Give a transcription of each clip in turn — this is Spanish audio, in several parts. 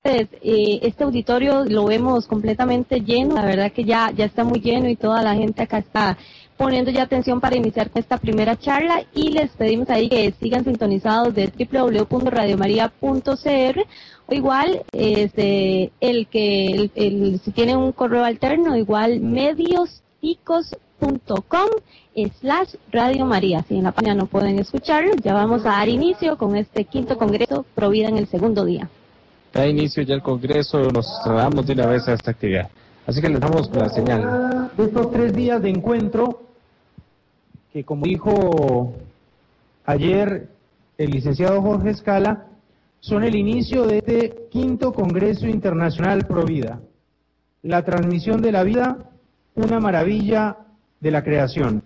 Este auditorio lo vemos completamente lleno, la verdad que ya está muy lleno y toda la gente acá está poniendo ya atención para iniciar con esta primera charla y les pedimos ahí que sigan sintonizados de www.radiomaria.cr o igual si tienen un correo alterno igual mediosticos.com/Radio María. Si en la página no pueden escucharlo, ya vamos a dar inicio con este quinto congreso Provida en el segundo día. Da inicio ya el congreso, nos trasladamos de una vez a esta actividad. Así que les damos la señal. De estos 3 días de encuentro, que como dijo ayer el licenciado Jorge Escala, son el inicio de este quinto Congreso Internacional Provida. La transmisión de la vida, una maravilla de la creación.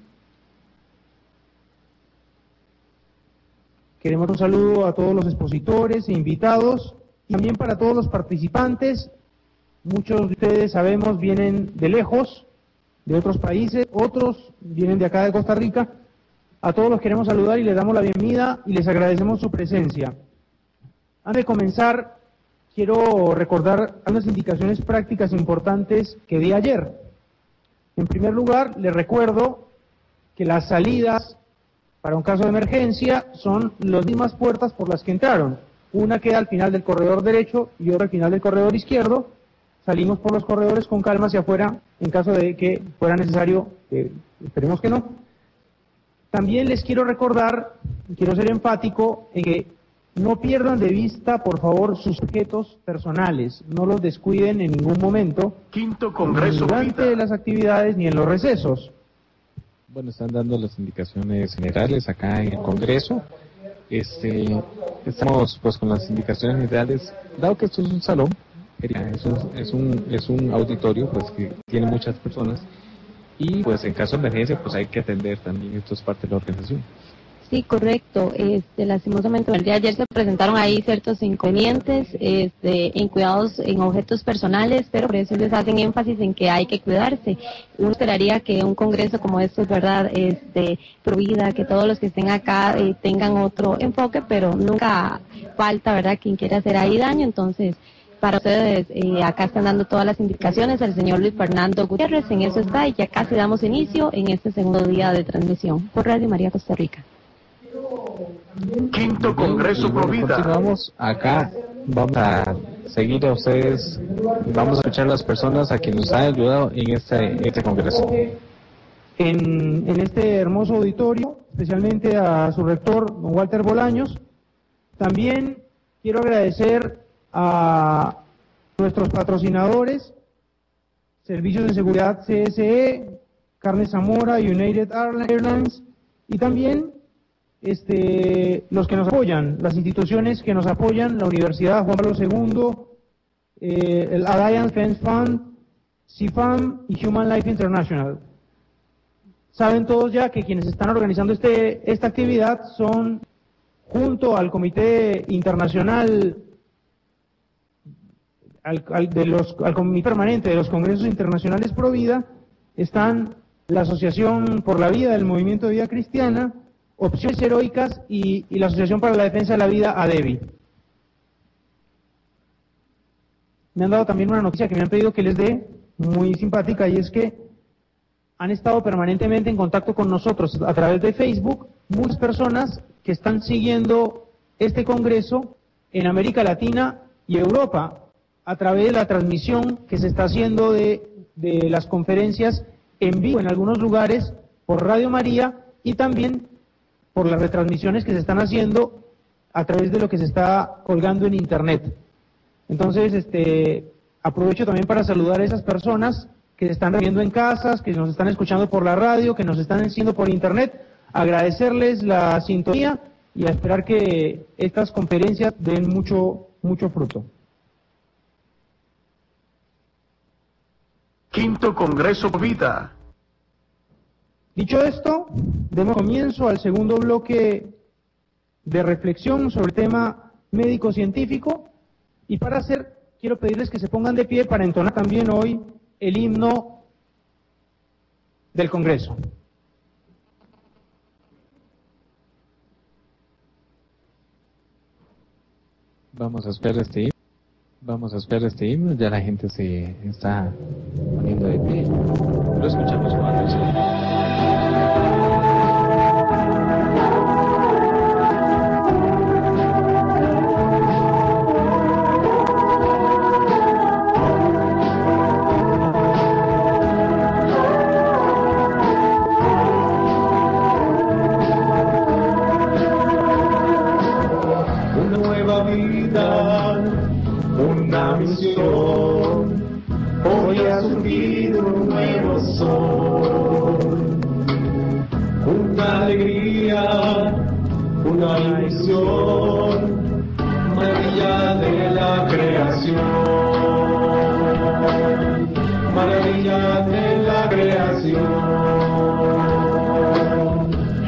Queremos un saludo a todos los expositores e invitados, y también para todos los participantes. Muchos de ustedes sabemos vienen de lejos, de otros países, otros vienen de acá de Costa Rica. A todos los queremos saludar y les damos la bienvenida y les agradecemos su presencia. Antes de comenzar, quiero recordar unas indicaciones prácticas importantes que di ayer. En primer lugar, les recuerdo que las salidas para un caso de emergencia son las mismas puertas por las que entraron. Una queda al final del corredor derecho y otra al final del corredor izquierdo. Salimos por los corredores con calma hacia afuera en caso de que fuera necesario, esperemos que no. También les quiero recordar, quiero ser enfático en que no pierdan de vista, por favor, sus objetos personales. No los descuiden en ningún momento. Quinto Congreso ni durante las actividades ni en los recesos. Bueno, están dando las indicaciones generales acá en el congreso. Estamos pues con las indicaciones generales, dado que esto es un salón, es un auditorio pues que tiene muchas personas y pues en caso de emergencia pues hay que atender también, esto es parte de la organización. Sí, correcto. Lastimosamente el día de ayer se presentaron ahí ciertos inconvenientes en cuidados en objetos personales, pero por eso les hacen énfasis en que hay que cuidarse. Uno esperaría que un congreso como este, ¿verdad?, Provida, que todos los que estén acá tengan otro enfoque, pero nunca falta, ¿verdad?, quien quiera hacer ahí daño. Entonces, para ustedes, acá están dando todas las indicaciones el señor Luis Fernando Gutiérrez, en eso está, y ya casi damos inicio en este segundo día de transmisión por Radio María Costa Rica. Quinto Congreso Provida. Continuamos acá, vamos a seguir a ustedes, vamos a escuchar a las personas a quienes nos han ayudado en este congreso. En este hermoso auditorio, especialmente a su rector, don Walter Bolaños. También quiero agradecer a nuestros patrocinadores, Servicios de Seguridad CSE, Carne Zamora, United Airlines, y también los que nos apoyan, las instituciones que nos apoyan, la Universidad Juan Pablo II, el Alliance Fence Fund, CIFAM y Human Life International. Saben todos ya que quienes están organizando esta actividad son, junto al Comité Internacional, al Comité Permanente de los Congresos Internacionales Provida, están la Asociación por la Vida del Movimiento de Vida Cristiana, Opciones Heroicas y la Asociación para la Defensa de la Vida, ADEVI. Me han dado también una noticia que me han pedido que les dé, muy simpática, y es que han estado permanentemente en contacto con nosotros a través de Facebook muchas personas que están siguiendo este congreso en América Latina y Europa a través de la transmisión que se está haciendo de las conferencias en vivo en algunos lugares por Radio María y también por las retransmisiones que se están haciendo a través de lo que se está colgando en Internet. Entonces, aprovecho también para saludar a esas personas que se están viendo en casas, que nos están escuchando por la radio, que nos están haciendo por Internet, agradecerles la sintonía y a esperar que estas conferencias den mucho fruto. Quinto Congreso Provida. Dicho esto, demos comienzo al segundo bloque de reflexión sobre el tema médico-científico, y para hacer, quiero pedirles que se pongan de pie para entonar también hoy el himno del Congreso. Vamos a esperar este himno. Vamos a esperar este himno, ya la gente se está poniendo de pie. Lo escuchamos con atención. Una misión, hoy ha surgido un nuevo sol, una alegría, una ilusión, maravilla de la creación, maravilla de la creación.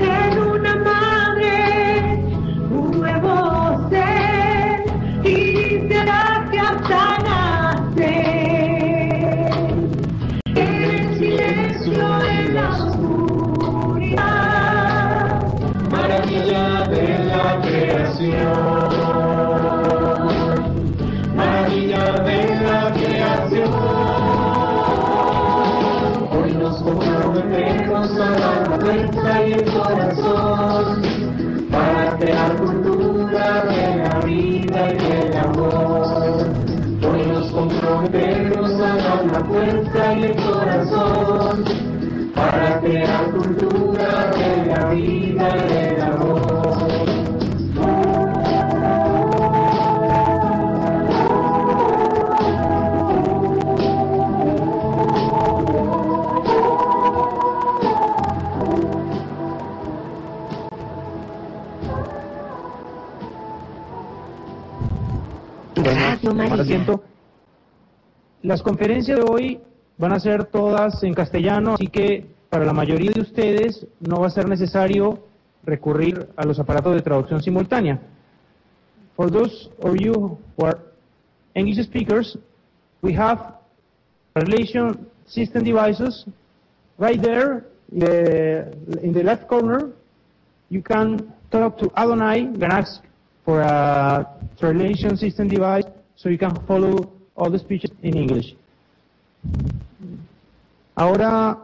En una madre, un nuevo ser, y será que hasta nacer. En el silencio, en la oscuridad, Maravilla de la creación, maravilla de la creación. Hoy nos comprometemos a dar la fuerza y el corazón para crear cultura de la vida y del amor. Hoy nos comprometemos a dar la fuerza y el corazón para crear cultura de la vida y del amor. Tomar asiento. Las conferencias de hoy van a ser todas en castellano, así que para la mayoría de ustedes no va a ser necesario recurrir a los aparatos de traducción simultánea. For those of you who are English speakers, we have translation system devices right there in the left corner. You can talk to Adonai and ask for a translation system device so you can follow all the speeches in English. Ahora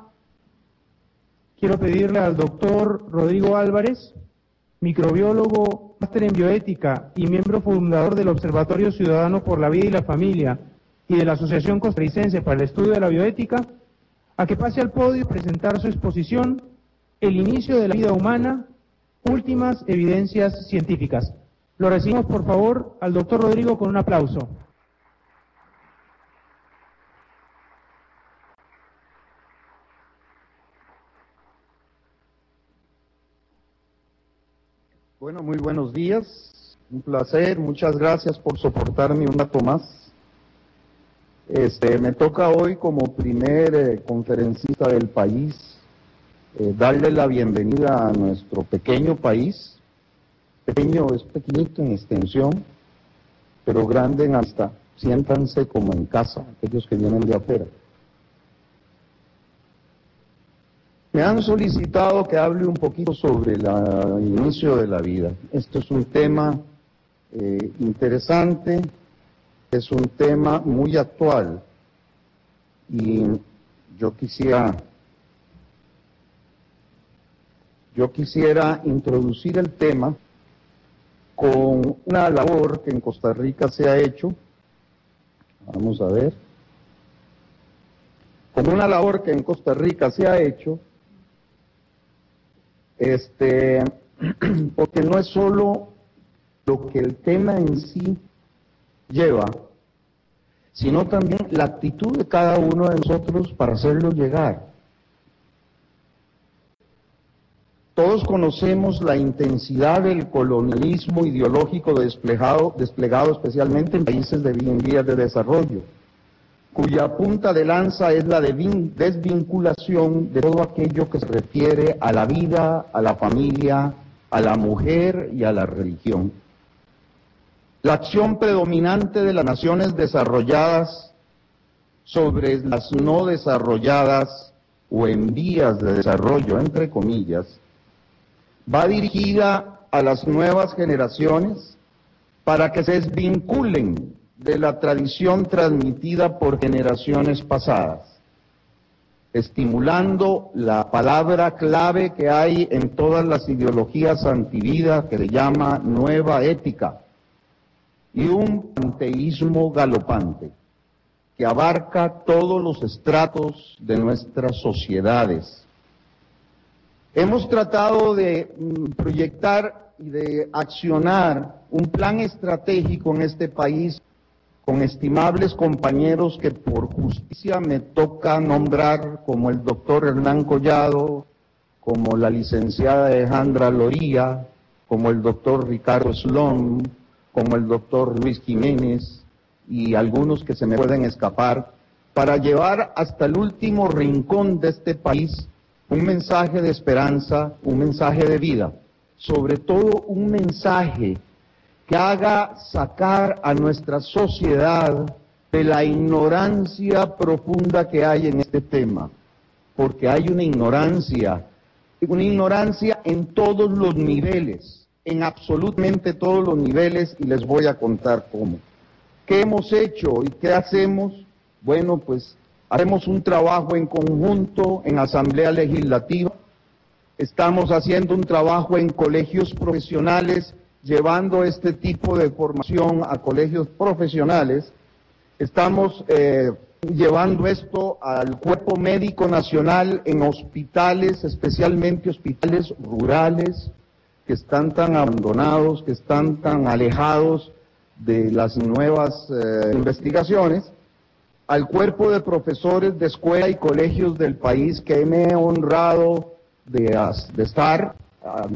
quiero pedirle al doctor Rodrigo Álvarez, microbiólogo, máster en bioética y miembro fundador del Observatorio Ciudadano por la Vida y la Familia y de la Asociación Costarricense para el Estudio de la Bioética, a que pase al podio y presentar su exposición El inicio de la vida humana, últimas evidencias científicas. Lo recibimos, por favor, al doctor Rodrigo con un aplauso. Bueno, muy buenos días, un placer, muchas gracias por soportarme un rato más. Me toca hoy como primer conferencista del país darle la bienvenida a nuestro pequeño país. Pequeño es pequeñito en extensión, pero grande en amistad. Siéntanse como en casa, aquellos que vienen de afuera. Me han solicitado que hable un poquito sobre el inicio de la vida. Esto es un tema interesante, es un tema muy actual y yo quisiera introducir el tema con una labor que en Costa Rica se ha hecho. Vamos a ver. Con una labor que en Costa Rica se ha hecho, porque no es solo lo que el tema en sí lleva, sino también la actitud de cada uno de nosotros para hacerlo llegar. Todos conocemos la intensidad del colonialismo ideológico desplegado especialmente en países en vías de desarrollo, cuya punta de lanza es la desvinculación de todo aquello que se refiere a la vida, a la familia, a la mujer y a la religión. La acción predominante de las naciones desarrolladas sobre las no desarrolladas o en vías de desarrollo, entre comillas, va dirigida a las nuevas generaciones para que se desvinculen de la tradición transmitida por generaciones pasadas, estimulando la palabra clave que hay en todas las ideologías antivida, que se llama nueva ética, y un panteísmo galopante que abarca todos los estratos de nuestras sociedades. Hemos tratado de proyectar y de accionar un plan estratégico en este país con estimables compañeros que por justicia me toca nombrar, como el doctor Hernán Collado, como la licenciada Alejandra Loría, como el doctor Ricardo Slom, como el doctor Luis Jiménez y algunos que se me pueden escapar, para llevar hasta el último rincón de este país un mensaje de esperanza, un mensaje de vida, sobre todo un mensaje que haga sacar a nuestra sociedad de la ignorancia profunda que hay en este tema, porque hay una ignorancia en todos los niveles, en absolutamente todos los niveles, y les voy a contar cómo. ¿Qué hemos hecho y qué hacemos? Bueno, pues haremos un trabajo en conjunto en Asamblea Legislativa, estamos haciendo un trabajo en colegios profesionales, llevando este tipo de formación a colegios profesionales, estamos llevando esto al Cuerpo Médico Nacional en hospitales, especialmente hospitales rurales, que están tan abandonados, que están tan alejados de las nuevas investigaciones, al cuerpo de profesores de escuela y colegios del país que me he honrado de estar.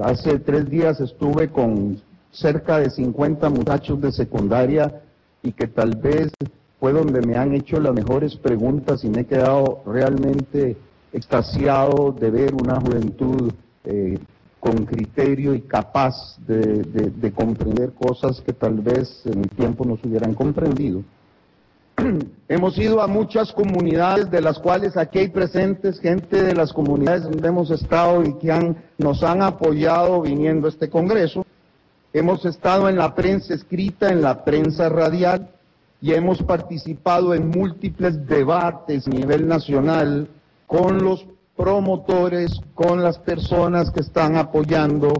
Hace 3 días estuve con cerca de 50 muchachos de secundaria y que tal vez fue donde me han hecho las mejores preguntas y me he quedado realmente extasiado de ver una juventud con criterio y capaz de comprender cosas que tal vez en el tiempo no se hubieran comprendido. Hemos ido a muchas comunidades, de las cuales aquí hay presentes gente de las comunidades donde hemos estado y que nos han apoyado viniendo a este congreso. Hemos estado en la prensa escrita, en la prensa radial, y hemos participado en múltiples debates a nivel nacional con los promotores, con las personas que están apoyando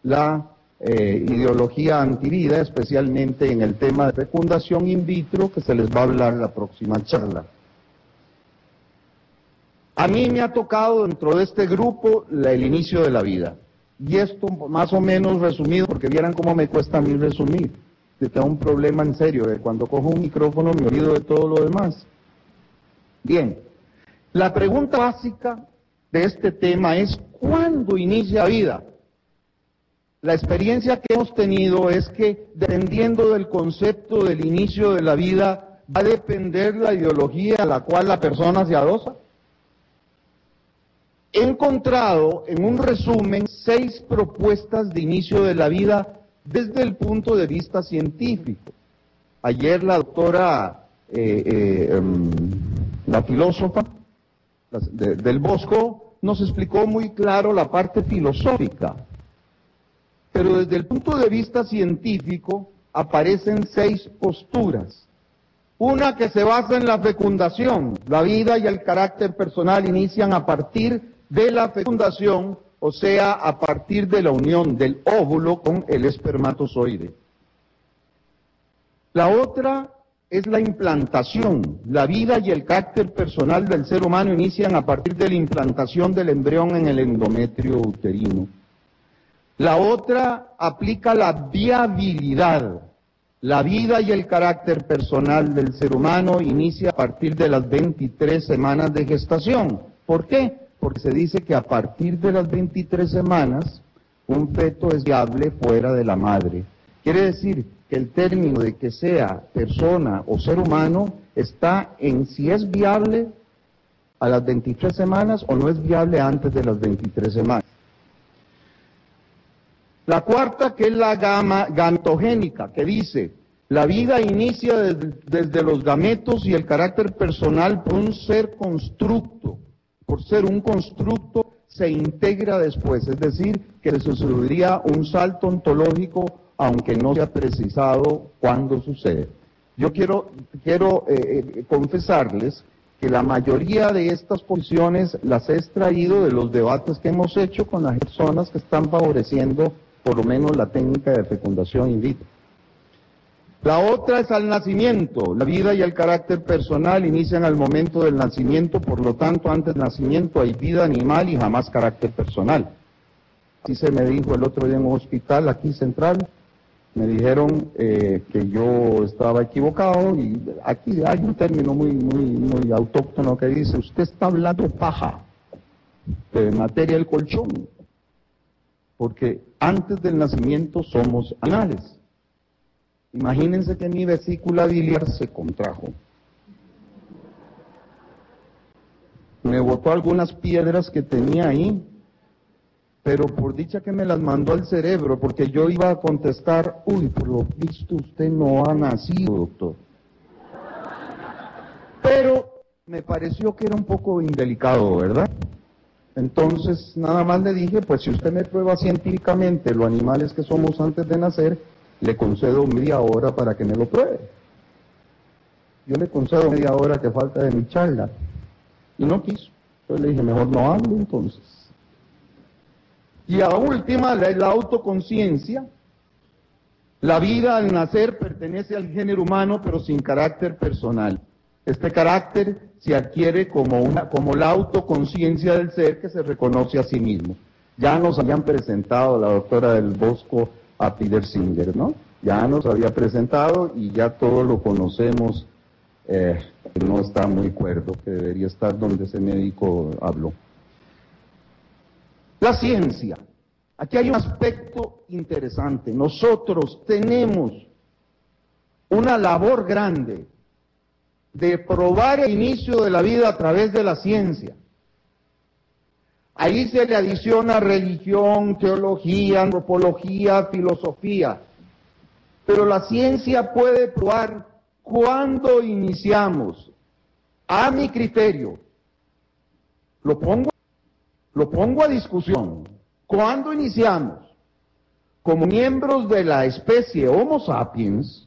la ideología antivida, especialmente en el tema de fecundación in vitro, que se les va a hablar la próxima charla. A mí me ha tocado dentro de este grupo el inicio de la vida. Y esto más o menos resumido, porque vieran cómo me cuesta a mí resumir. Que tengo un problema en serio, de cuando cojo un micrófono me olvido de todo lo demás. Bien, la pregunta básica de este tema es, ¿cuándo inicia la vida? La experiencia que hemos tenido es que, dependiendo del concepto del inicio de la vida, va a depender la ideología a la cual la persona se adosa. He encontrado, en un resumen, 6 propuestas de inicio de la vida desde el punto de vista científico. Ayer la doctora, la filósofa del Bosco, nos explicó muy claro la parte filosófica. Pero desde el punto de vista científico aparecen 6 posturas. Una que se basa en la fecundación. La vida y el carácter personal inician a partir de la fecundación, o sea, a partir de la unión del óvulo con el espermatozoide. La otra es la implantación. La vida y el carácter personal del ser humano inician a partir de la implantación del embrión en el endometrio uterino. La otra aplica la viabilidad. La vida y el carácter personal del ser humano inicia a partir de las 23 semanas de gestación. ¿Por qué? Porque se dice que a partir de las 23 semanas un feto es viable fuera de la madre. Quiere decir que el término de que sea persona o ser humano está en si es viable a las 23 semanas o no es viable antes de las 23 semanas. La cuarta, que es la gametogénica, que dice, la vida inicia desde los gametos y el carácter personal por un ser constructo. Por ser un constructo, se integra después, es decir, que se sucedería un salto ontológico, aunque no se ha precisado cuándo sucede. Yo quiero confesarles que la mayoría de estas posiciones las he extraído de los debates que hemos hecho con las personas que están favoreciendo por lo menos la técnica de fecundación in vitro. La otra es al nacimiento. La vida y el carácter personal inician al momento del nacimiento, por lo tanto, antes del nacimiento hay vida animal y jamás carácter personal. Así se me dijo el otro día en un hospital aquí central. Me dijeron que yo estaba equivocado y aquí hay un término muy autóctono que dice: usted está hablando paja de materia del colchón, porque antes del nacimiento somos animales. Imagínense que mi vesícula biliar se contrajo. Me botó algunas piedras que tenía ahí, pero por dicha que me las mandó al cerebro, porque yo iba a contestar: uy, por lo visto usted no ha nacido, doctor. Pero me pareció que era un poco indelicado, ¿verdad? Entonces, nada más le dije: pues si usted me prueba científicamente los animales que somos antes de nacer, le concedo media hora para que me lo pruebe. Yo le concedo media hora que falta de mi charla. Y no quiso. Entonces le dije: mejor no hablo entonces. Y a última, la autoconciencia. La vida al nacer pertenece al género humano, pero sin carácter personal. Este carácter se adquiere como la autoconciencia del ser que se reconoce a sí mismo. Ya nos habían presentado la doctora del Bosco a Peter Singer, ¿no? Ya nos había presentado y ya todos lo conocemos. No está muy cuerdo, que debería estar donde ese médico habló. La ciencia. Aquí hay un aspecto interesante. Nosotros tenemos una labor grande de probar el inicio de la vida a través de la ciencia. Ahí se le adiciona religión, teología, antropología, filosofía. Pero la ciencia puede probar cuándo iniciamos. A mi criterio, lo pongo a discusión. ¿Cuándo iniciamos? Como miembros de la especie Homo sapiens,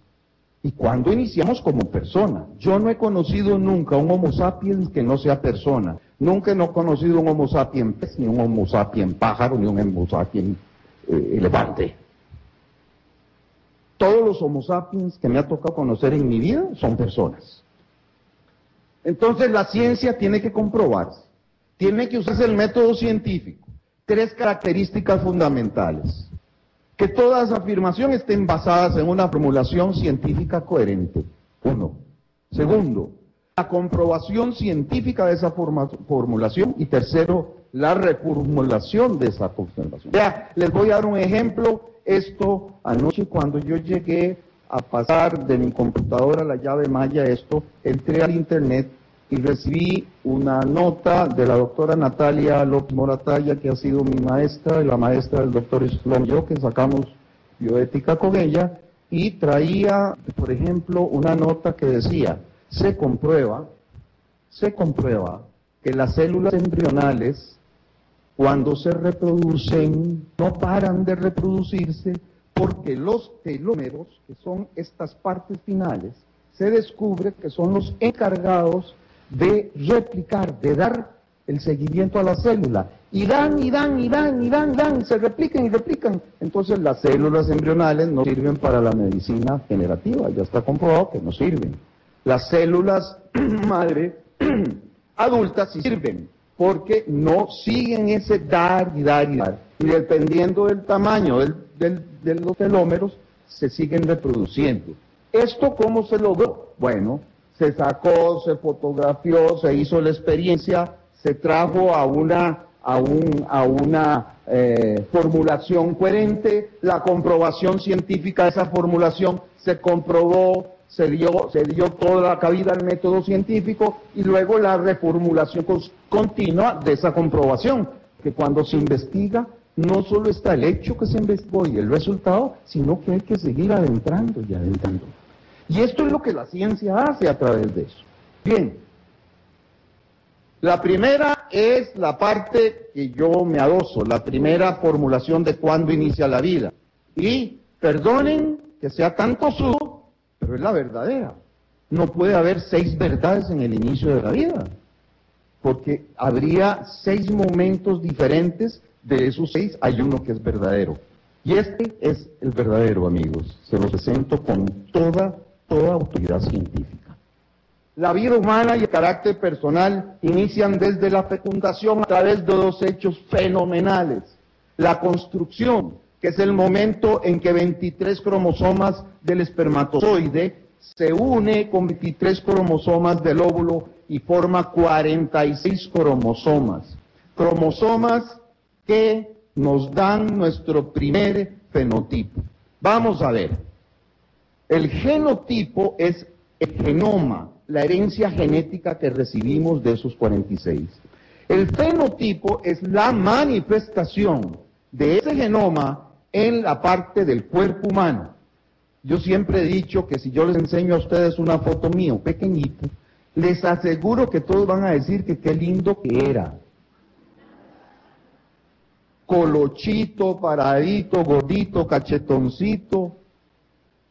y cuándo iniciamos como persona. Yo no he conocido nunca un Homo sapiens que no sea persona. Nunca he conocido un Homo sapiens pez, ni un Homo sapiens pájaro, ni un Homo sapiens elefante. Todos los Homo sapiens que me ha tocado conocer en mi vida son personas. Entonces la ciencia tiene que comprobarse. Tiene que usarse el método científico. 3 características fundamentales. Que todas las afirmaciones estén basadas en una formulación científica coherente. 1. Segundo, la comprobación científica de esa formulación. Y tercero, la reformulación de esa formulación. Ya, les voy a dar un ejemplo. Esto, anoche cuando yo llegué a pasar de mi computadora la llave Maya, entré al internet y recibí una nota de la doctora Natalia López Moratalla, que ha sido mi maestra y la maestra del doctor Slom, yo, que sacamos bioética con ella, y traía, por ejemplo, una nota que decía: se comprueba que las células embrionales, cuando se reproducen, no paran de reproducirse porque los telómeros, que son estas partes finales, se descubre que son los encargados de replicar, de dar el seguimiento a la célula. Y dan, se replican y replican. Entonces las células embrionales no sirven para la medicina generativa, ya está comprobado que no sirven. Las células madre adultas sí sirven, porque no siguen ese dar. Y dependiendo del tamaño de los telómeros, se siguen reproduciendo. ¿Esto cómo se logró? Bueno, se sacó, se fotografió, se hizo la experiencia, se trajo a una formulación coherente, la comprobación científica de esa formulación se comprobó, se dio toda la cabida al método científico, y luego la reformulación continua de esa comprobación, que cuando se investiga no solo está el hecho que se investigó y el resultado, sino que hay que seguir adentrando y adentrando. Y esto es lo que la ciencia hace a través de eso. Bien, la primera es la parte que yo me adoso, la primera formulación de cuándo inicia la vida. Y perdonen que sea tan tosudo, pero pero es la verdadera. No puede haber 6 verdades en el inicio de la vida, porque habría 6 momentos diferentes. De esos 6 hay uno que es verdadero. Y este es el verdadero, amigos. Se lo presento con toda autoridad científica. La vida humana y el carácter personal inician desde la fecundación a través de 2 hechos fenomenales. La construcción, que es el momento en que 23 cromosomas del espermatozoide se une con 23 cromosomas del óvulo y forma 46 cromosomas. Cromosomas que nos dan nuestro primer fenotipo. Vamos a ver. El genotipo es el genoma, la herencia genética que recibimos de esos 46. El fenotipo es la manifestación de ese genoma en la parte del cuerpo humano. Yo siempre he dicho que si yo les enseño a ustedes una foto mío pequeñito, les aseguro que todos van a decir que qué lindo que era. Colochito, paradito, gordito, cachetoncito,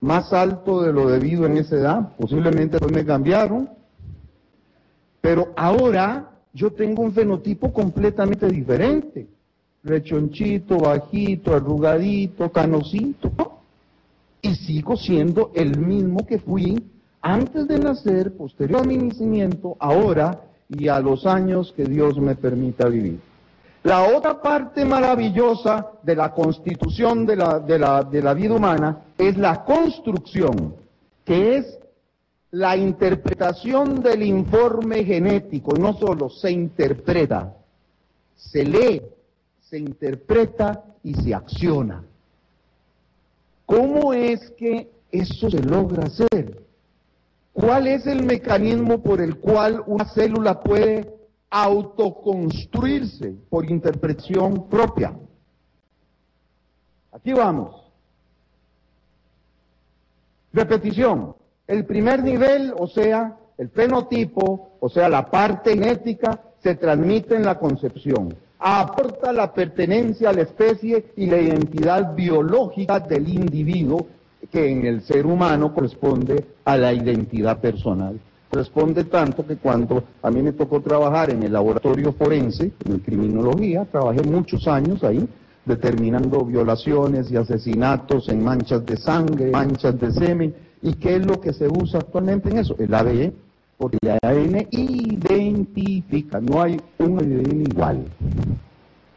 más alto de lo debido en esa edad, posiblemente después me cambiaron, pero ahora yo tengo un fenotipo completamente diferente, rechonchito, bajito, arrugadito, canosito, y sigo siendo el mismo que fui antes de nacer, posterior a mi nacimiento, ahora y a los años que Dios me permita vivir. La otra parte maravillosa de la constitución de la vida humana es la construcción, que es la interpretación del informe genético. No solo se interpreta, se lee, se interpreta y se acciona. ¿Cómo es que eso se logra hacer? ¿Cuál es el mecanismo por el cual una célula puede autoconstruirse por interpretación propia? Aquí vamos. Repetición. El primer nivel, o sea, el fenotipo, o sea, la parte genética, se transmite en la concepción. Aporta la pertenencia a la especie y la identidad biológica del individuo, que en el ser humano corresponde a la identidad personal. Corresponde tanto que cuando a mí me tocó trabajar en el laboratorio forense, en criminología, trabajé muchos años ahí, determinando violaciones y asesinatos en manchas de sangre, manchas de semen. ¿Y qué es lo que se usa actualmente en eso? El ADN, porque el ADN identifica, no hay un ADN igual.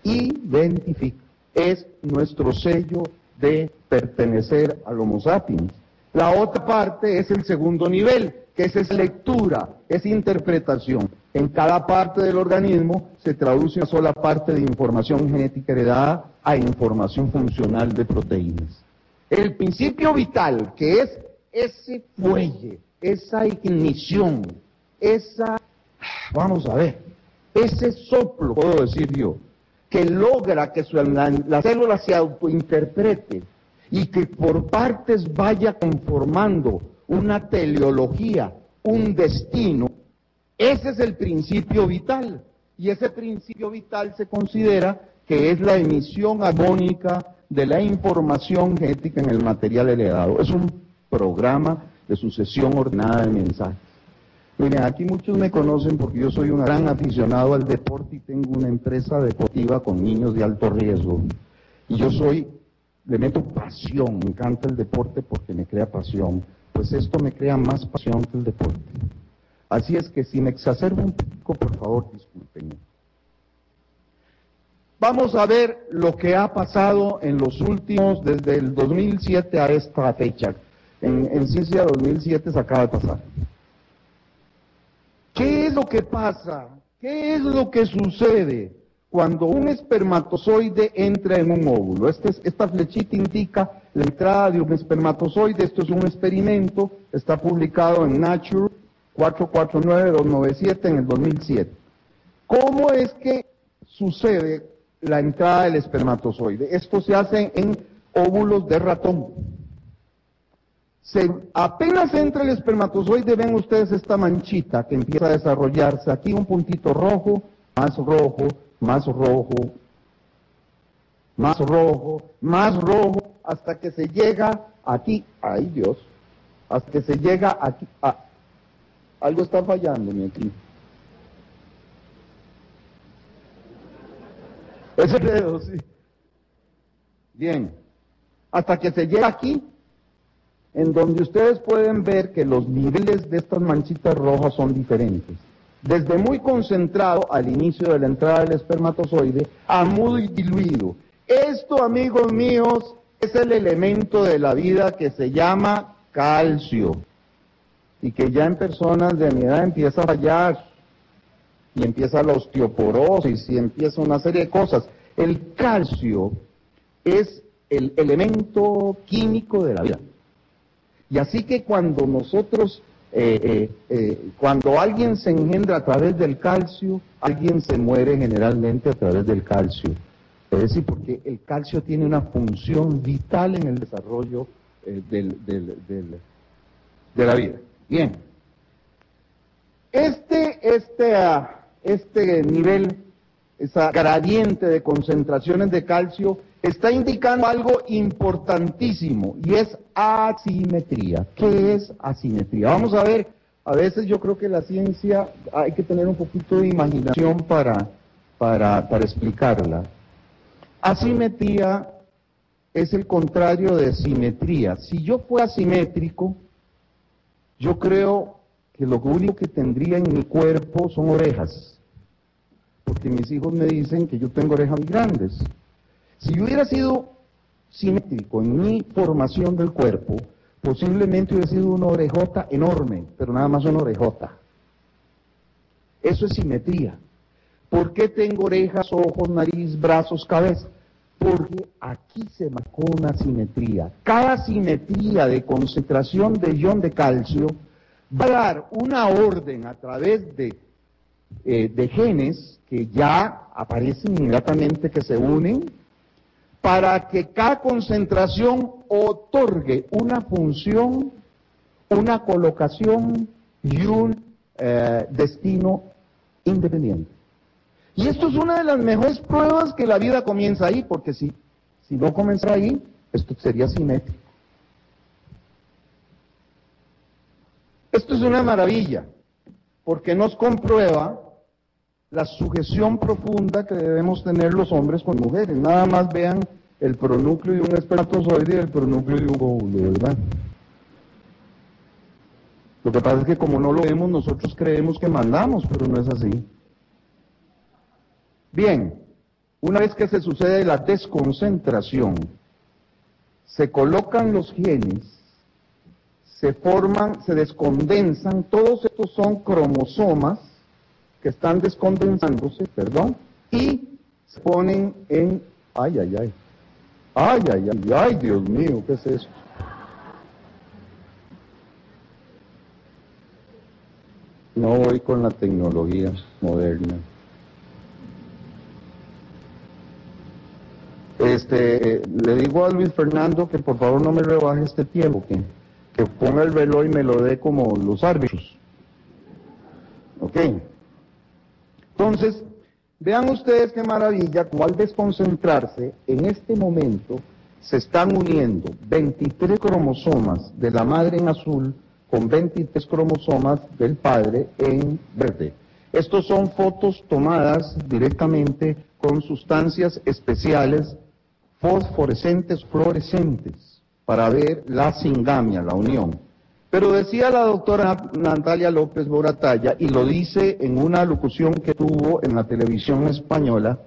Identifica, es nuestro sello de pertenecer al Homo sapiens. La otra parte es el segundo nivel, que es lectura, es interpretación. En cada parte del organismo se traduce una sola parte de información genética heredada a información funcional de proteínas. El principio vital, que es ese fuelle, esa ignición, ese soplo, puedo decir yo, que logra que la célula se autointerprete y que por partes vaya conformando una teleología, un destino. Ese es el principio vital, y ese principio vital se considera que es la emisión armónica de la información genética en el material heredado. Es un programa de sucesión ordenada de mensajes. Miren, aquí muchos me conocen porque yo soy un gran aficionado al deporte y tengo una empresa deportiva con niños de alto riesgo. Y yo le meto pasión, me encanta el deporte porque me crea pasión. Pues esto me crea más pasión que el deporte. Así es que si me exacerbo un poco, por favor, discúlpenme. Vamos a ver lo que ha pasado en los últimos, desde el 2007 a esta fecha. En Ciencia 2007 se acaba de pasar. ¿Qué es lo que pasa? ¿Qué es lo que sucede cuando un espermatozoide entra en un óvulo? Esta flechita indica la entrada de un espermatozoide. Esto es un experimento, está publicado en Nature 449-297 en el 2007. ¿Cómo es que sucede la entrada del espermatozoide? Esto se hace en óvulos de ratón. Apenas entra el espermatozoide, ven ustedes esta manchita que empieza a desarrollarse. Aquí un puntito rojo, más rojo, más rojo, más rojo, más rojo, hasta que se llega aquí, ay Dios, hasta que se llega aquí. Algo está fallándome aquí. Ese dedo, sí. Bien. Hasta que se llega aquí, en donde ustedes pueden ver que los niveles de estas manchitas rojas son diferentes. Desde muy concentrado al inicio de la entrada del espermatozoide a muy diluido. Esto, amigos míos, es el elemento de la vida que se llama calcio. Y que ya en personas de mi edad empieza a fallar. Y empieza la osteoporosis y empieza una serie de cosas. El calcio es el elemento químico de la vida. Y así que cuando nosotros, cuando alguien se engendra a través del calcio, alguien se muere generalmente a través del calcio. Es decir, porque el calcio tiene una función vital en el desarrollo de la vida. Bien. Este nivel, esa gradiente de concentraciones de calcio, está indicando algo importantísimo, y es asimetría. ¿Qué es asimetría? Vamos a ver, a veces yo creo que la ciencia hay que tener un poquito de imaginación para explicarla. Asimetría es el contrario de simetría. Si yo fuera simétrico, yo creo que lo único que tendría en mi cuerpo son orejas, porque mis hijos me dicen que yo tengo orejas muy grandes. Si yo hubiera sido simétrico en mi formación del cuerpo, posiblemente hubiera sido una orejota enorme, pero nada más una orejota. Eso es simetría. ¿Por qué tengo orejas, ojos, nariz, brazos, cabeza? Porque aquí se marcó una simetría. Cada simetría de concentración de ion de calcio va a dar una orden a través de genes que ya aparecen inmediatamente, que se unen, para que cada concentración otorgue una función, una colocación y un destino independiente. Y esto es una de las mejores pruebas que la vida comienza ahí, porque si no comenzara ahí, esto sería simétrico. Esto es una maravilla, porque nos comprueba la sujeción profunda que debemos tener los hombres con mujeres. Nada más vean el pronúcleo de un espermatozoide y el pronúcleo de un óvulo, ¿verdad? Lo que pasa es que como no lo vemos, nosotros creemos que mandamos, pero no es así. Bien, una vez que se sucede la desconcentración, se colocan los genes, se forman, se descondensan, todos estos son cromosomas que están descondensándose, y se ponen en, ay, Dios mío, ¿qué es eso? No voy con la tecnología moderna. Le digo a Luis Fernando que por favor no me rebaje este tiempo, que ponga el reloj y me lo dé como los árbitros. Ok. Entonces, vean ustedes qué maravilla, como al desconcentrarse, en este momento se están uniendo 23 cromosomas de la madre en azul con 23 cromosomas del padre en verde. Estos son fotos tomadas directamente con sustancias especiales fosforescentes, fluorescentes, para ver la singamia, la unión. Pero decía la doctora Natalia López Moratalla, y lo dice en una locución que tuvo en la televisión española,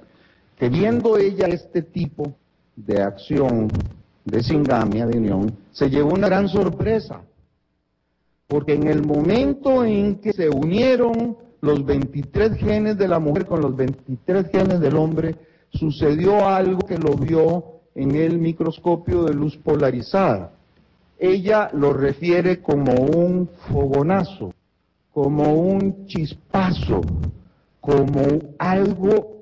que viendo ella este tipo de acción de singamia, de unión, se llevó una gran sorpresa, porque en el momento en que se unieron los 23 genes de la mujer con los 23 genes del hombre, sucedió algo que lo vio en el microscopio de luz polarizada. Ella lo refiere como un fogonazo, como un chispazo, como algo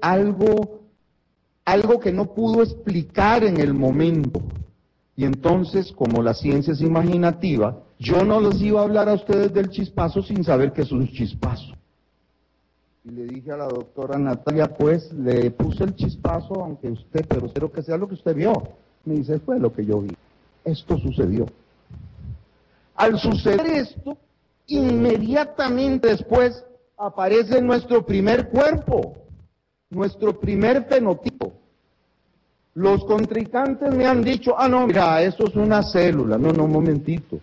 que no pudo explicar en el momento. Y entonces, como la ciencia es imaginativa, yo no les iba a hablar a ustedes del chispazo sin saber que es un chispazo. Y le dije a la doctora Natalia, pues, le puse el chispazo, pero espero que sea lo que usted vio. Me dice, fue lo que yo vi. Esto sucedió. Al suceder esto, inmediatamente después aparece nuestro primer cuerpo, nuestro primer fenotipo. Los contrincantes me han dicho, no, mira, eso es una célula. No, un momentito.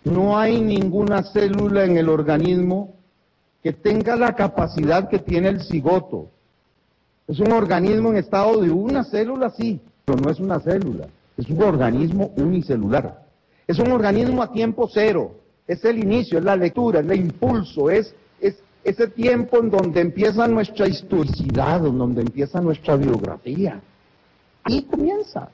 No hay ninguna célula en el organismo que tenga la capacidad que tiene el cigoto. Es un organismo en estado de una célula, sí, pero no es una célula. Es un organismo unicelular. Es un organismo a tiempo cero. Es el inicio, es la lectura, es el impulso, es ese tiempo en donde empieza nuestra historicidad, en donde empieza nuestra biografía. Ahí comienza.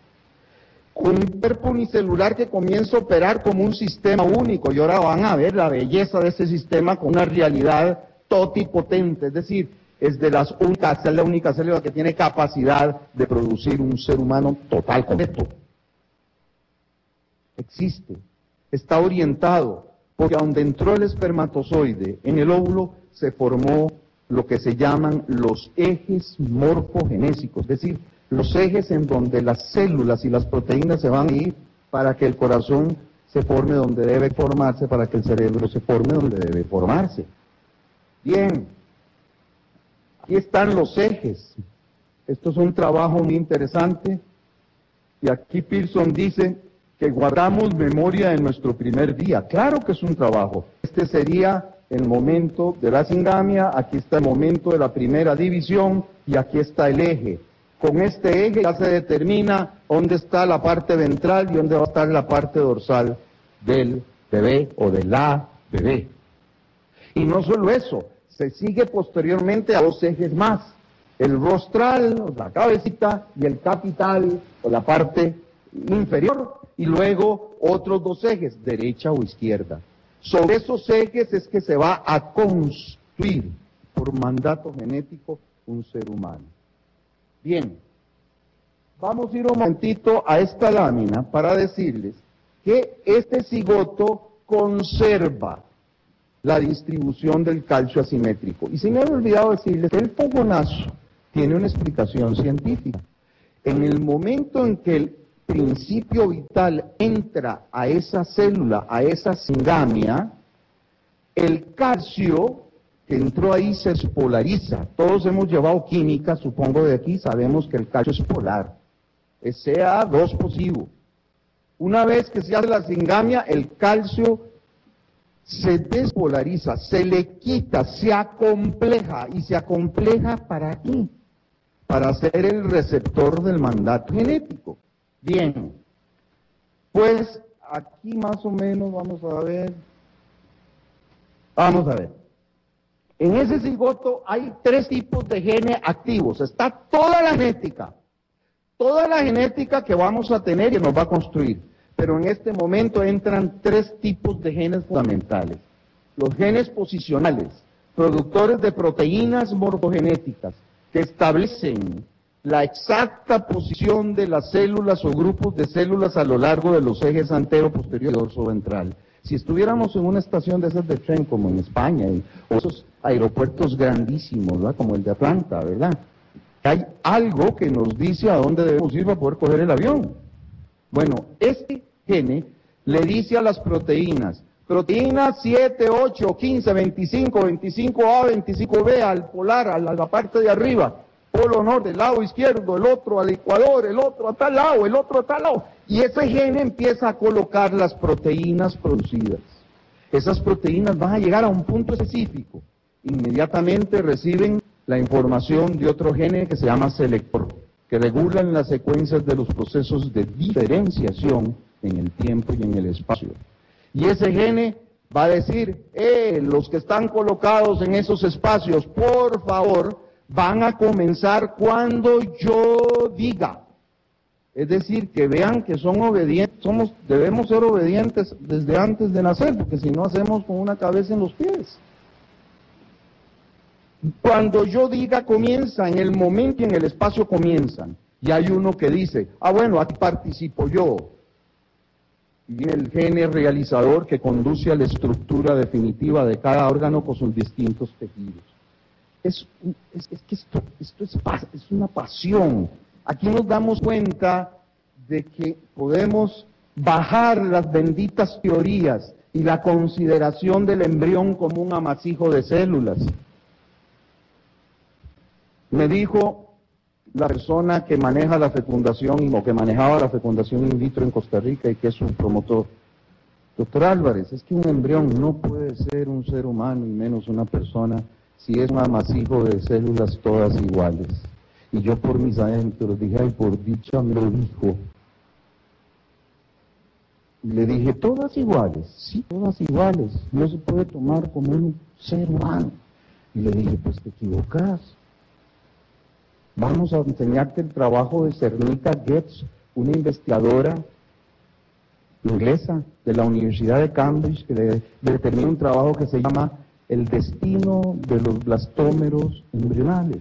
Con un cuerpo unicelular que comienza a operar como un sistema único. Y ahora van a ver la belleza de ese sistema con una realidad totipotente. Es decir, es la única célula que tiene capacidad de producir un ser humano total, completo. Existe. Está orientado. Porque donde entró el espermatozoide, en el óvulo, se formó lo que se llaman los ejes morfogenésicos, es decir, los ejes en donde las células y las proteínas se van a ir para que el corazón se forme donde debe formarse, para que el cerebro se forme donde debe formarse. Bien, aquí están los ejes. Esto es un trabajo muy interesante, y aquí Pearson dice que guardamos memoria de nuestro primer día. Claro que es un trabajo. Este sería el momento de la singamia, aquí está el momento de la primera división, y aquí está el eje. Con este eje ya se determina dónde está la parte ventral y dónde va a estar la parte dorsal del bebé o de la bebé. Y no solo eso, se sigue posteriormente a dos ejes más, el rostral, la cabecita, y el capital, o la parte inferior, y luego otros dos ejes, derecha o izquierda. Sobre esos ejes es que se va a construir por mandato genético un ser humano. Bien, vamos a ir un momentito a esta lámina para decirles que este cigoto conserva la distribución del calcio asimétrico. Y se me había olvidado decirles que el fogonazo tiene una explicación científica. En el momento en que el principio vital entra a esa célula, a esa singamia, el calcio que entró ahí se espolariza. Todos hemos llevado química, supongo de aquí, sabemos que el calcio es polar, es Ca2 positivo. Una vez que se hace la singamia, el calcio se despolariza, se le quita, se acompleja. ¿Y se acompleja para qué? Para ser el receptor del mandato genético. Bien, pues aquí más o menos vamos a ver. En ese cigoto hay tres tipos de genes activos. Está toda la genética que vamos a tener y nos va a construir. Pero en este momento entran tres tipos de genes fundamentales. Los genes posicionales, productores de proteínas morfogenéticas, que establecen la exacta posición de las células o grupos de células a lo largo de los ejes antero, posterior y dorso ventral. Si estuviéramos en una estación de esas de tren, como en España, o esos aeropuertos grandísimos, ¿verdad? Como el de Atlanta, ¿verdad? Hay algo que nos dice a dónde debemos ir para poder coger el avión. Bueno, este gene le dice a las proteínas 7, 8, 15, 25, 25A, 25B, al polar, a la parte de arriba, polo norte, el lado izquierdo, el otro al ecuador, el otro a tal lado, el otro a tal lado. Y ese gene empieza a colocar las proteínas producidas. Esas proteínas van a llegar a un punto específico. Inmediatamente reciben la información de otro gene que se llama selector, que regulan las secuencias de los procesos de diferenciación en el tiempo y en el espacio. Y ese gene va a decir, los que están colocados en esos espacios, por favor, van a comenzar cuando yo diga. Es decir, que vean que son obedientes, debemos ser obedientes desde antes de nacer, porque si no hacemos con una cabeza en los pies. Cuando yo diga comienza, en el momento y en el espacio comienzan. Y hay uno que dice, bueno, aquí participo yo. Y viene el gene realizador que conduce a la estructura definitiva de cada órgano con sus distintos tejidos. Es que esto es una pasión. Aquí nos damos cuenta de que podemos bajar las benditas teorías y la consideración del embrión como un amasijo de células. Me dijo la persona que maneja la fecundación, o que manejaba la fecundación in vitro en Costa Rica y que es su promotor: doctor Álvarez, es que un embrión no puede ser un ser humano y menos una persona si es un amasijo de células todas iguales. Y yo por mis adentros dije, ay, por dicha me lo dijo. Y le dije, todas iguales, sí, todas iguales, no se puede tomar como un ser humano. Y le dije, pues te equivocas. Vamos a enseñarte el trabajo de Cernica Getz, una investigadora inglesa de la Universidad de Cambridge, que determina un trabajo que se llama El destino de los blastómeros embrionales.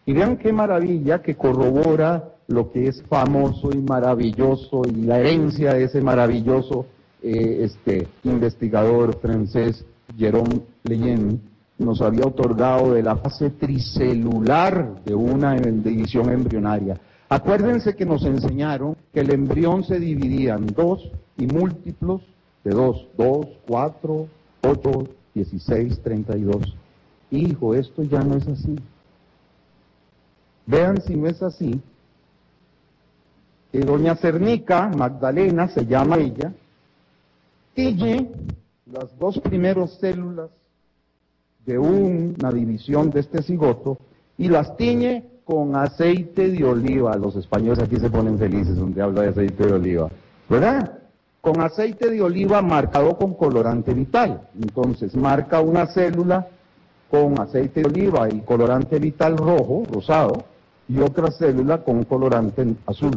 Y vean qué maravilla, que corrobora lo que es famoso y maravilloso, y la herencia de ese maravilloso investigador francés, Jérôme Lejeune, nos había otorgado de la fase tricelular de una división embrionaria. Acuérdense que nos enseñaron que el embrión se dividía en 2 y múltiplos de 2, 2, 4, 8, 16, 32. Hijo, esto ya no es así. Vean si no es así, que doña Cernica, Magdalena se llama ella, tiñe las 2 primeras células de una división de este cigoto y las tiñe con aceite de oliva. Los españoles aquí se ponen felices donde habla de aceite de oliva, ¿verdad? Con aceite de oliva marcado con colorante vital. Entonces marca una célula con aceite de oliva y colorante vital rojo, rosado, y otra célula con colorante azul.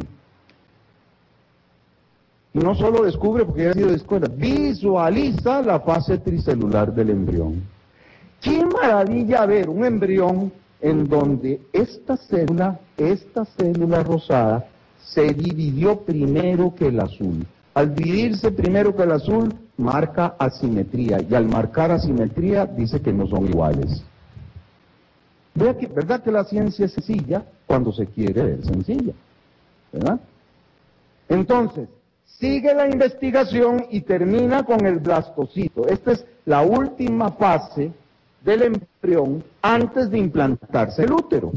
Y no solo descubre, porque ya ha sido de escuela, visualiza la fase tricelular del embrión. ¡Qué maravilla ver un embrión en donde esta célula rosada, se dividió primero que el azul? Al dividirse primero que el azul, marca asimetría, y al marcar asimetría, dice que no son iguales. Vea que, ¿verdad que la ciencia es sencilla cuando se quiere ver sencilla? ¿Verdad? Entonces, sigue la investigación y termina con el blastocito. Esta es la última fase del embrión antes de implantarse el útero.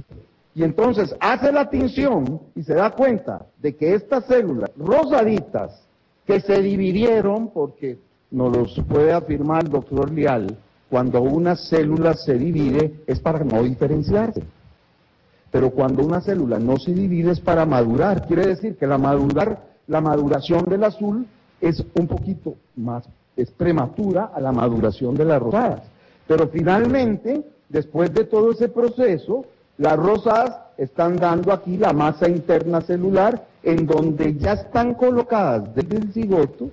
Y entonces hace la tinción y se da cuenta de que estas células rosaditas que se dividieron, porque nos los puede afirmar el doctor Leal, cuando una célula se divide es para no diferenciarse. Pero cuando una célula no se divide es para madurar. Quiere decir que la maduración del azul es un poquito más, es prematura a la maduración de las rosadas. Pero finalmente, después de todo ese proceso, las rosadas están dando aquí la masa interna celular, en donde ya están colocadas desde el cigoto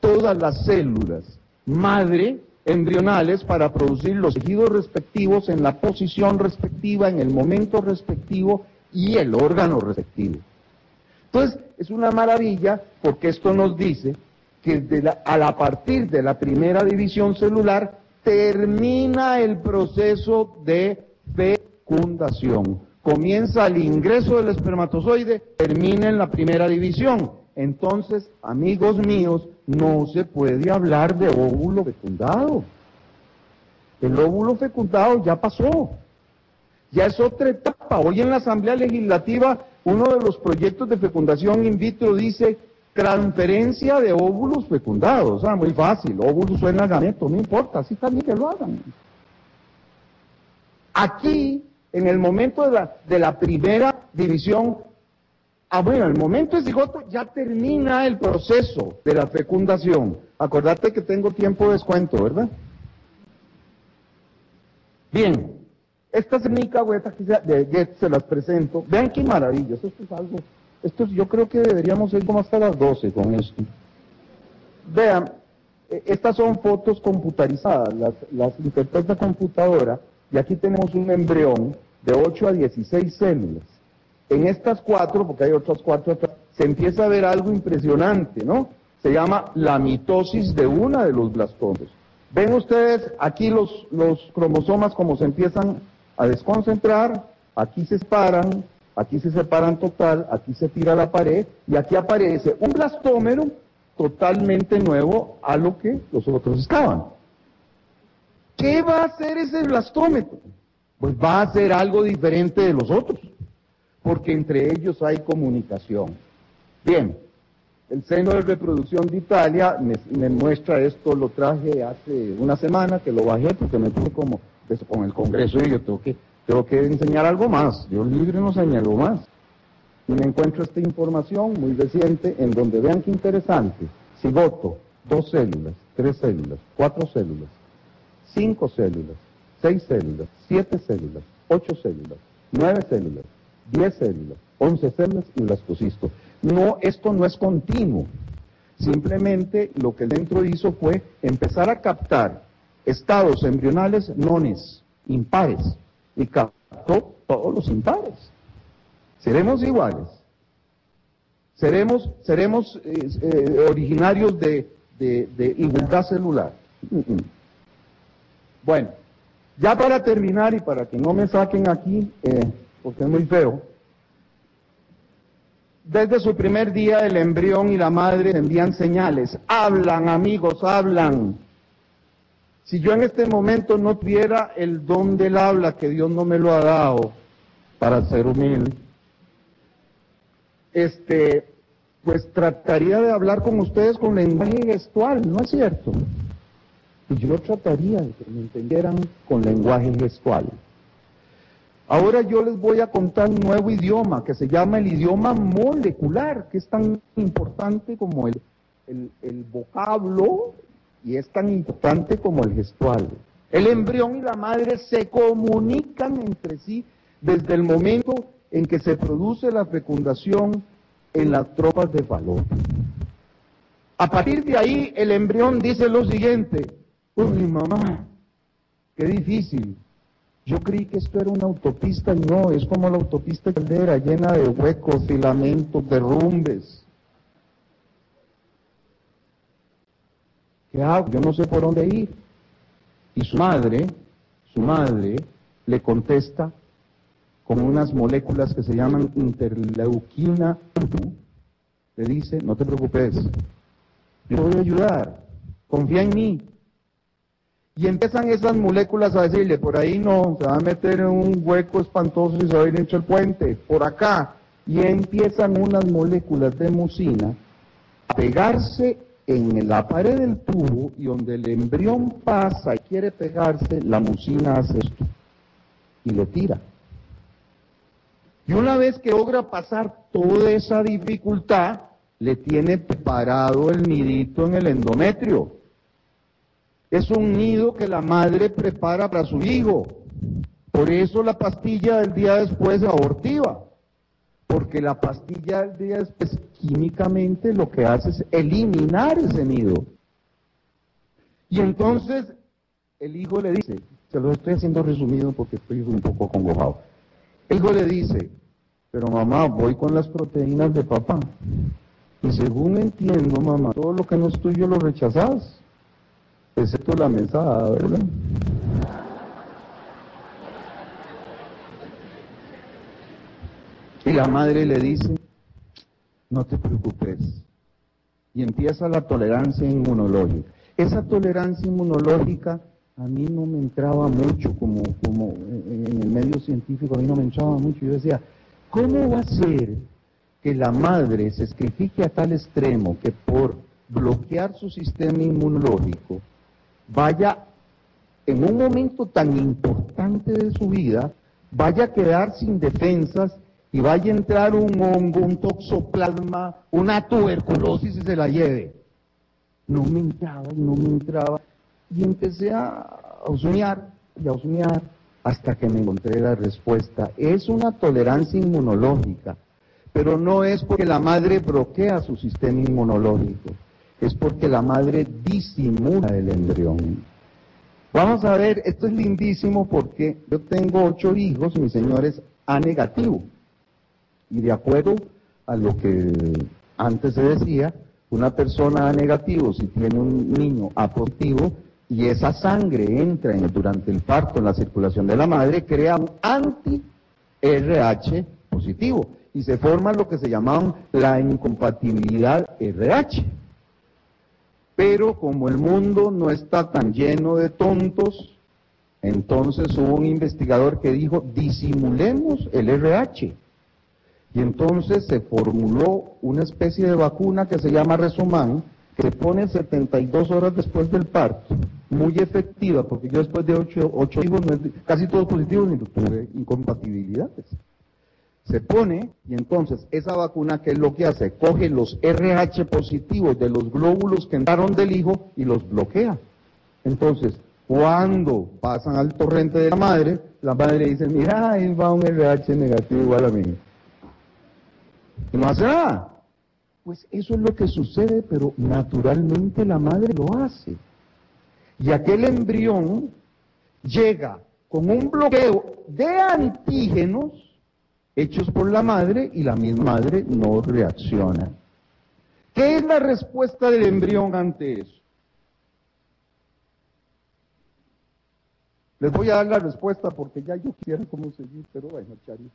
todas las células madre embrionales para producir los tejidos respectivos en la posición respectiva, en el momento respectivo y el órgano respectivo. Entonces, es una maravilla, porque esto nos dice que a partir de la primera división celular termina el proceso de fecundación. Comienza el ingreso del espermatozoide, termina en la primera división. Entonces, amigos míos, no se puede hablar de óvulo fecundado. El óvulo fecundado ya pasó. Ya es otra etapa. Hoy en la Asamblea Legislativa, uno de los proyectos de fecundación in vitro dice transferencia de óvulos fecundados. O sea, muy fácil. Óvulo suena a gameto, no importa, así también que lo hagan. Aquí, en el momento de la primera división, bueno, el momento de cigoto ya termina el proceso de la fecundación. Acordate que tengo tiempo de descuento, ¿verdad? Bien, esta Cernica de Getz se las presento. Vean qué maravilla, esto es algo, yo creo que deberíamos ir como hasta las 12 con esto. Vean, estas son fotos computarizadas, las interpreta computadora, y aquí tenemos un embrión de 8 a 16 células. En estas 4, porque hay otras 4 atrás, se empieza a ver algo impresionante, ¿no? Se llama la mitosis de una de los blastómeros. Ven ustedes aquí los cromosomas como se empiezan a desconcentrar, aquí se separan total, aquí se tira a la pared, y aquí aparece un blastómero totalmente nuevo a lo que los otros estaban. ¿Qué va a hacer ese blastómetro? Pues va a hacer algo diferente de los otros, porque entre ellos hay comunicación. Bien, el seno de reproducción de Italia me muestra esto, lo traje hace una semana que lo bajé porque me puse como con el Congreso y yo tengo que enseñar algo más. Dios libre no enseña algo más. Y me encuentro esta información muy reciente en donde vean qué interesante. Cigoto, 2 células, 3 células, 4 células, 5 células, 6 células, 7 células, 8 células, 9 células, 10 células, 11 células y blastocisto. No, esto no es continuo. Simplemente lo que el centro hizo fue empezar a captar estados embrionales nones, impares, y captó todos los impares. ¿Seremos iguales? ¿Seremos originarios de igualdad celular? Bueno, ya para terminar y para que no me saquen aquí, porque es muy feo, desde su primer día el embrión y la madre envían señales, hablan amigos, hablan. Si yo en este momento no tuviera el don del habla, que Dios no me lo ha dado, para ser humilde, pues trataría de hablar con ustedes con lenguaje gestual, ¿no es cierto? Y yo trataría de que me entendieran con lenguaje gestual. Ahora yo les voy a contar un nuevo idioma que se llama el idioma molecular, que es tan importante como el vocablo y es tan importante como el gestual. El embrión y la madre se comunican entre sí desde el momento en que se produce la fecundación en las trompas de Falopio. A partir de ahí, el embrión dice lo siguiente: uy, mamá, qué difícil. Yo creí que esto era una autopista y no, es como la autopista Caldera, llena de huecos, filamentos, derrumbes. ¿Qué hago? Yo no sé por dónde ir. Y su madre le contesta con unas moléculas que se llaman interleuquina. Le dice, no te preocupes, yo te voy a ayudar, confía en mí. Y empiezan esas moléculas a decirle, por ahí no, se va a meter en un hueco espantoso y se va a ir entre el puente, por acá. Y empiezan unas moléculas de mucina a pegarse en la pared del tubo, y donde el embrión pasa y quiere pegarse, la mucina hace esto y lo tira. Y una vez que logra pasar toda esa dificultad, le tiene preparado el nidito en el endometrio. Es un nido que la madre prepara para su hijo. Por eso la pastilla del día después es abortiva. Porque la pastilla del día después químicamente lo que hace es eliminar ese nido. Y entonces el hijo le dice, se lo estoy haciendo resumido porque estoy un poco acongojado. El hijo le dice, pero mamá, voy con las proteínas de papá. Y según entiendo, mamá, todo lo que no es tuyo lo rechazás. Excepto la mesada, ¿verdad? Y la madre le dice, no te preocupes. Y empieza la tolerancia inmunológica. Esa tolerancia inmunológica a mí no me entraba mucho, como en el medio científico, a mí no me entraba mucho. Yo decía, ¿cómo va a ser que la madre se sacrifique a tal extremo que por bloquear su sistema inmunológico vaya, en un momento tan importante de su vida, vaya a quedar sin defensas y vaya a entrar un hongo, un toxoplasma, una tuberculosis y se la lleve? No me entraba, y empecé a husmear y a husmear hasta que me encontré la respuesta. Es una tolerancia inmunológica, pero no es porque la madre bloquea su sistema inmunológico, es porque la madre disimula el embrión. Vamos a ver, esto es lindísimo porque yo tengo 8 hijos, mi señor es A negativo. Y de acuerdo a lo que antes se decía, una persona A negativo, si tiene un niño A positivo, y esa sangre entra durante el parto en la circulación de la madre, crea un anti-RH positivo, y se forma lo que se llama la incompatibilidad RH. Pero como el mundo no está tan lleno de tontos, entonces hubo un investigador que dijo, disimulemos el RH. Y entonces se formuló una especie de vacuna que se llama Resuman, que se pone 72 horas después del parto, muy efectiva, porque yo después de 8 hijos, casi todos positivos, ni tuve incompatibilidades. Se pone, y entonces esa vacuna, ¿qué es lo que hace? Coge los RH positivos de los glóbulos que entraron del hijo y los bloquea. Entonces, cuando pasan al torrente de la madre dice, mira, ahí va un RH negativo igual a mí. Y no hace nada. Pues eso es lo que sucede, pero naturalmente la madre lo hace. Y aquel embrión llega con un bloqueo de antígenos hechos por la madre y la misma madre no reacciona. ¿Qué es la respuesta del embrión ante eso? Les voy a dar la respuesta porque ya yo quisiera cómo seguir, pero bueno, Charito.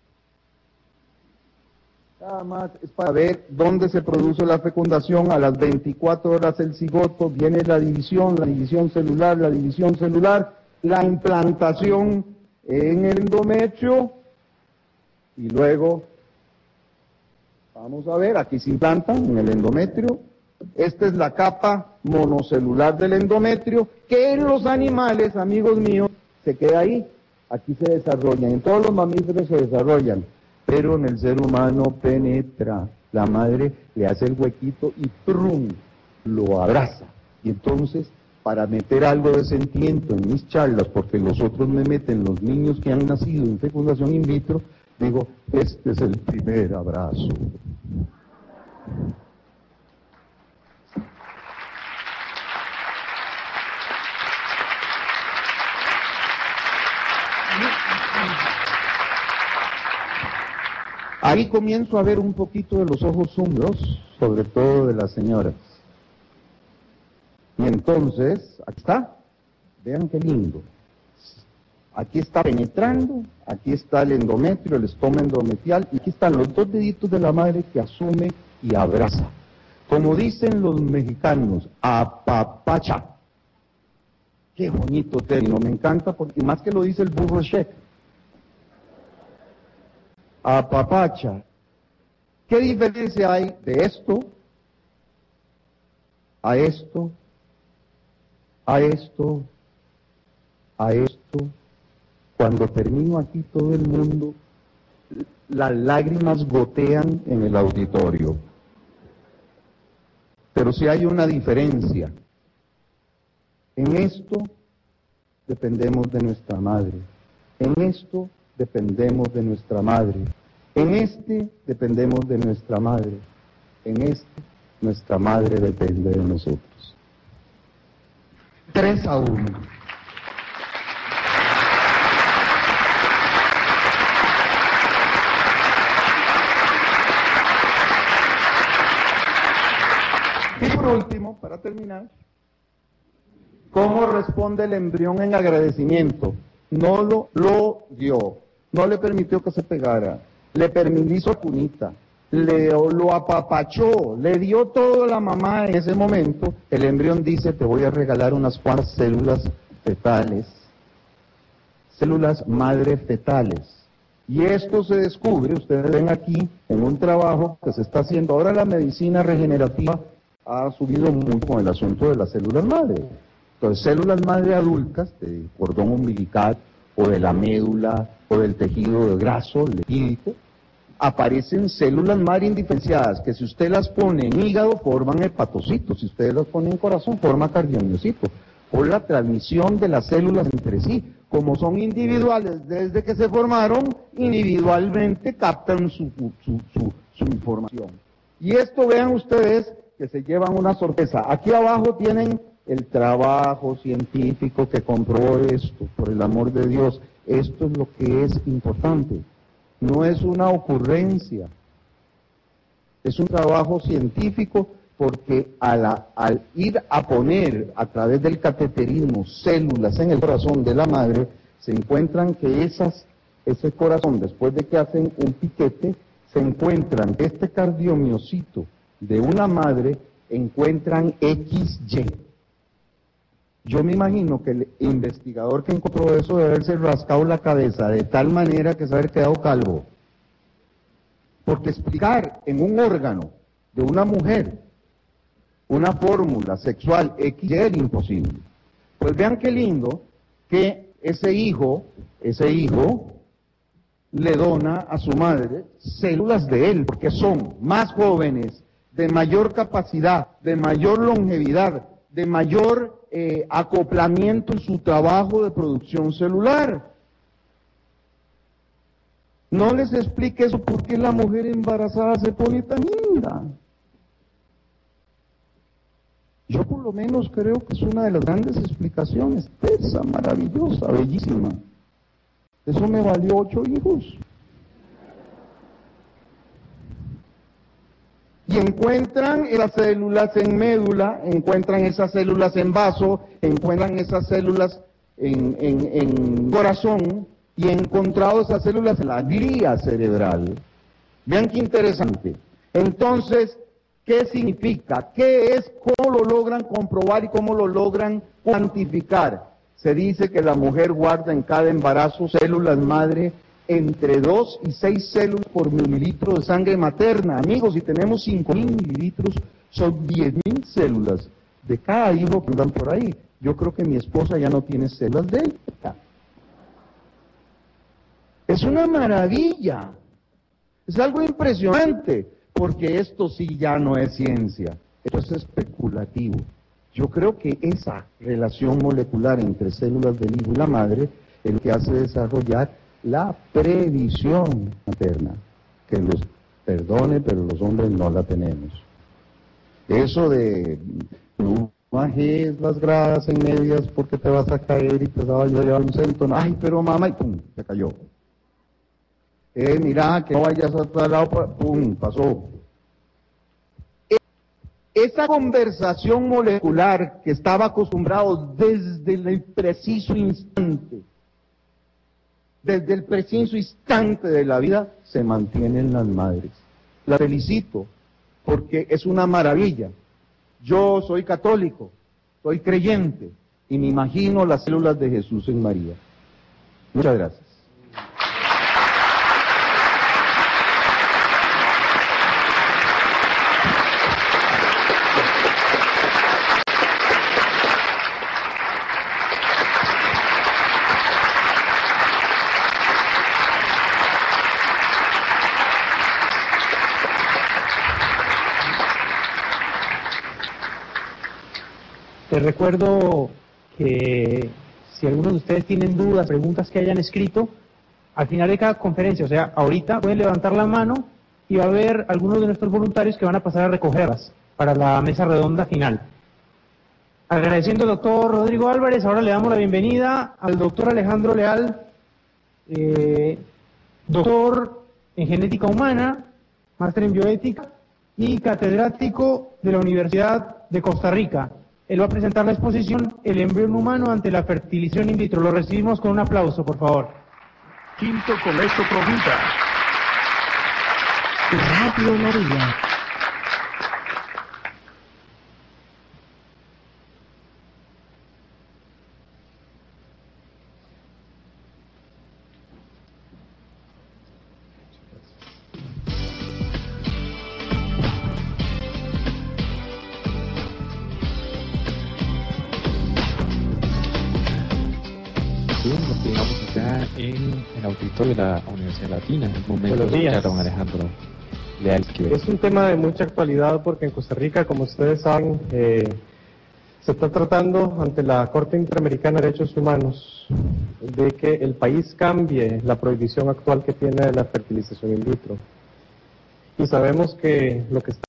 Nada más es para ver dónde se produce la fecundación. A las 24 horas el cigoto, viene la división celular, la implantación en el endometrio y luego, vamos a ver, aquí se implantan en el endometrio. Esta es la capa monocelular del endometrio, que en los animales, amigos míos, se queda ahí. Aquí se desarrollan, en todos los mamíferos se desarrollan. Pero en el ser humano penetra, la madre le hace el huequito y ¡prum!, lo abraza. Y entonces, para meter algo de sentimiento en mis charlas, porque los otros me meten los niños que han nacido en fecundación in vitro, digo, este es el primer abrazo. Ahí comienzo a ver un poquito de los ojos húmedos, sobre todo de las señoras. Y entonces, aquí está, vean qué lindo. Aquí está penetrando, aquí está el endometrio, el estoma endometrial, y aquí están los dos deditos de la madre que asume y abraza. Como dicen los mexicanos, apapacha. Qué bonito término, me encanta, porque más que lo dice el burro Sheck. Apapacha. ¿Qué diferencia hay de esto a esto, a esto, a esto? Cuando termino aquí, todo el mundo, las lágrimas gotean en el auditorio. Pero sí hay una diferencia. En esto dependemos de nuestra madre. En esto dependemos de nuestra madre. En este dependemos de nuestra madre. En este, nuestra madre depende de nosotros. 3-1. Y por último, para terminar, ¿cómo responde el embrión en agradecimiento? No lo dio, no le permitió que se pegara, le permitió cunita, lo apapachó, le dio todo a la mamá en ese momento. El embrión dice, te voy a regalar unas cuantas células fetales, células madre fetales. Y esto se descubre, ustedes ven aquí, en un trabajo que se está haciendo. Ahora la medicina regenerativa ha subido mucho con el asunto de las células madre. Entonces, células madre adultas, del cordón umbilical, o de la médula, o del tejido graso, lipídico, aparecen células madre indiferenciadas, que si usted las pone en hígado, forman hepatocitos, si usted las pone en corazón, forma cardiomiocitos, por la transmisión de las células entre sí. Como son individuales desde que se formaron, individualmente captan su información. Y esto, vean ustedes, que se llevan una sorpresa. Aquí abajo tienen el trabajo científico que comprobó esto, por el amor de Dios. Esto es lo que es importante. No es una ocurrencia. Es un trabajo científico, porque al ir a poner a través del cateterismo células en el corazón de la madre, se encuentran que ese corazón, después de que hacen un piquete, se encuentran que este cardiomiocito de una madre encuentran XY. Yo me imagino que el investigador que encontró eso debe haberse rascado la cabeza de tal manera que se haber quedado calvo. Porque explicar en un órgano de una mujer una fórmula sexual XY era imposible. Pues vean qué lindo que ese hijo le dona a su madre células de él, porque son más jóvenes, de mayor capacidad, de mayor longevidad, de mayor acoplamiento en su trabajo de producción celular. No les explique eso porque la mujer embarazada se pone tan linda. Yo por lo menos creo que es una de las grandes explicaciones, esa maravillosa, bellísima. Eso me valió 8 hijos. Y encuentran esas células en médula, encuentran esas células en vaso, encuentran esas células en corazón, y han encontrado esas células en la glía cerebral. Vean qué interesante. Entonces, ¿qué significa? ¿Qué es? ¿Cómo lo logran comprobar y cómo lo logran cuantificar? Se dice que la mujer guarda en cada embarazo células madre entre 2 y 6 células por mililitro de sangre materna. Amigos, si tenemos 5.000 mililitros, son 10.000 células de cada hijo que andan por ahí. Yo creo que mi esposa ya no tiene células de ella. Es una maravilla. Es algo impresionante, porque esto sí ya no es ciencia, esto es especulativo. Yo creo que esa relación molecular entre células del hijo y la madre es lo que hace desarrollar la previsión materna, que los perdone, pero los hombres no la tenemos. Eso de no bajes las gradas en medias porque te vas a caer y te va a llevar un centro, ay, pero mamá, y pum, se cayó. Mira, que no vayas a otro lado, pum, pasó. Esa conversación molecular que estaba acostumbrado desde el preciso instante de la vida, se mantiene en las madres. La felicito, porque es una maravilla. Yo soy católico, soy creyente, y me imagino las células de Jesús en María. Muchas gracias. Les recuerdo que si algunos de ustedes tienen dudas, preguntas que hayan escrito, al final de cada conferencia, o sea, ahorita pueden levantar la mano y va a haber algunos de nuestros voluntarios que van a pasar a recogerlas para la mesa redonda final. Agradeciendo al doctor Rodrigo Álvarez, ahora le damos la bienvenida al doctor Alejandro Leal, doctor en genética humana, máster en bioética y catedrático de la Universidad de Costa Rica. Él va a presentar la exposición El embrión humano ante la fertilización in vitro. Lo recibimos con un aplauso, por favor. Quinto Congreso Provida. Radio María. Nos quedamos acá en el auditorio de la Universidad Latina. En el momento Buenos de días. escuchar a don Alejandro Leal. Es un tema de mucha actualidad porque en Costa Rica, como ustedes saben, se está tratando ante la Corte Interamericana de Derechos Humanos de que el país cambie la prohibición actual que tiene de la fertilización in vitro. Y sabemos que lo que está